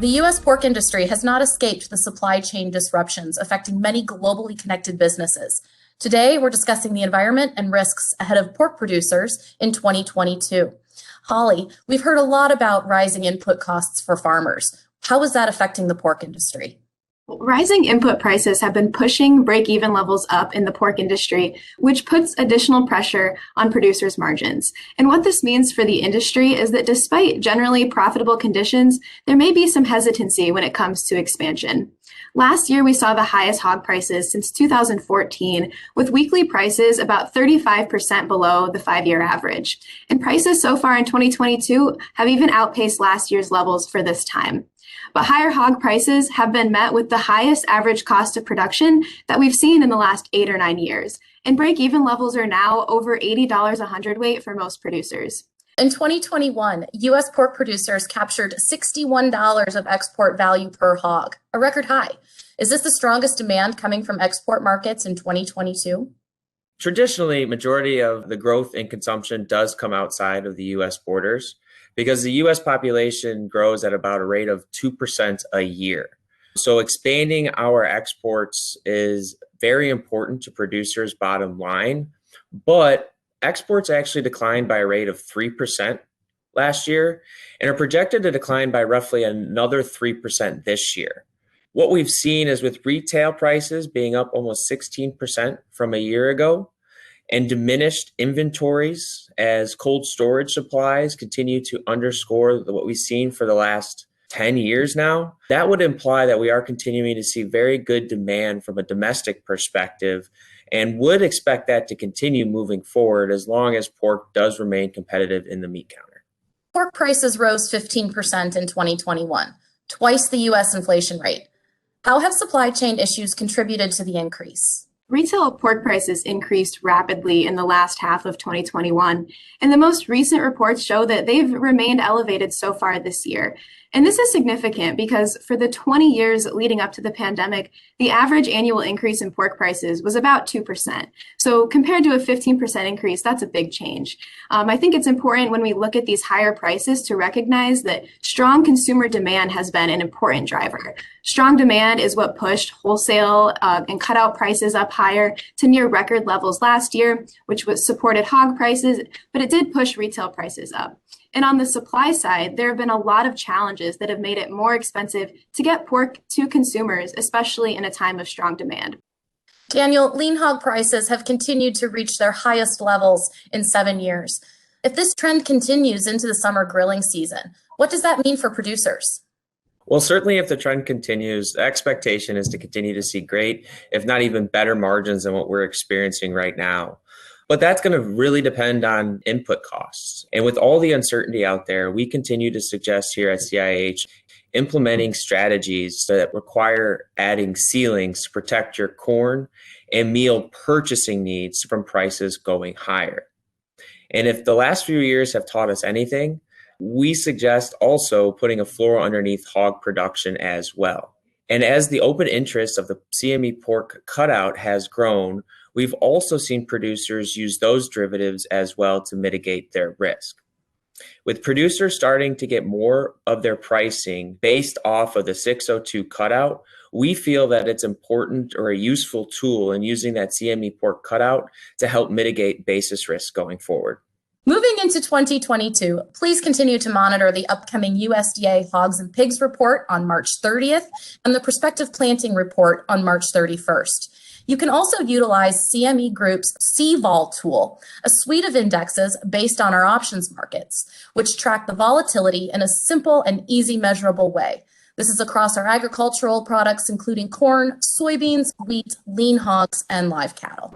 The U.S. pork industry has not escaped the supply chain disruptions affecting many globally connected businesses. Today, we're discussing the environment and risks ahead of pork producers in 2022. Holly, we've heard a lot about rising input costs for farmers. How is that affecting the pork industry? Rising input prices have been pushing break-even levels up in the pork industry, which puts additional pressure on producers' margins. And what this means for the industry is that despite generally profitable conditions, there may be some hesitancy when it comes to expansion. Last year, we saw the highest hog prices since 2014, with weekly prices about 35% below the 5-year average. And prices so far in 2022 have even outpaced last year's levels for this time. But higher hog prices have been met with the highest average cost of production that we've seen in the last 8 or 9 years. And break-even levels are now over $80 a hundredweight for most producers. In 2021, U.S. pork producers captured $61 of export value per hog, a record high. Is this the strongest demand coming from export markets in 2022? Traditionally, majority of the growth in consumption does come outside of the U.S. borders, because the U.S. population grows at about a rate of 2% a year. So expanding our exports is very important to producers' bottom line, but exports actually declined by a rate of 3% last year and are projected to decline by roughly another 3% this year. What we've seen is with retail prices being up almost 16% from a year ago, and diminished inventories as cold storage supplies continue to underscore what we've seen for the last 10 years now, that would imply that we are continuing to see very good demand from a domestic perspective and would expect that to continue moving forward as long as pork does remain competitive in the meat counter. Pork prices rose 15% in 2021, twice the U.S. inflation rate. How have supply chain issues contributed to the increase? Retail pork prices increased rapidly in the last half of 2021, and the most recent reports show that they've remained elevated so far this year. And this is significant because for the 20 years leading up to the pandemic, the average annual increase in pork prices was about 2%. So compared to a 15% increase, that's a big change. I think it's important when we look at these higher prices to recognize that strong consumer demand has been an important driver. Strong demand is what pushed wholesale and cutout prices up higher to near record levels last year, which was supported hog prices, but it did push retail prices up. And on the supply side, there have been a lot of challenges that have made it more expensive to get pork to consumers, especially in a time of strong demand. Daniel, lean hog prices have continued to reach their highest levels in 7 years. If this trend continues into the summer grilling season, what does that mean for producers? Well, certainly if the trend continues, the expectation is to continue to see great, if not even better margins than what we're experiencing right now. But that's going to really depend on input costs. And with all the uncertainty out there, we continue to suggest here at CIH implementing strategies that require adding ceilings to protect your corn and meal purchasing needs from prices going higher. And if the last few years have taught us anything, we suggest also putting a floor underneath hog production as well. And as the open interest of the CME pork cutout has grown, we've also seen producers use those derivatives as well to mitigate their risk. With producers starting to get more of their pricing based off of the 602 cutout, we feel that it's important or a useful tool in using that CME pork cutout to help mitigate basis risk going forward. Moving into 2022, please continue to monitor the upcoming USDA Hogs and Pigs report on March 30th and the prospective planting report on March 31st. You can also utilize CME Group's CVOL tool, a suite of indexes based on our options markets, which track the volatility in a simple and easy measurable way. This is across our agricultural products, including corn, soybeans, wheat, lean hogs, and live cattle.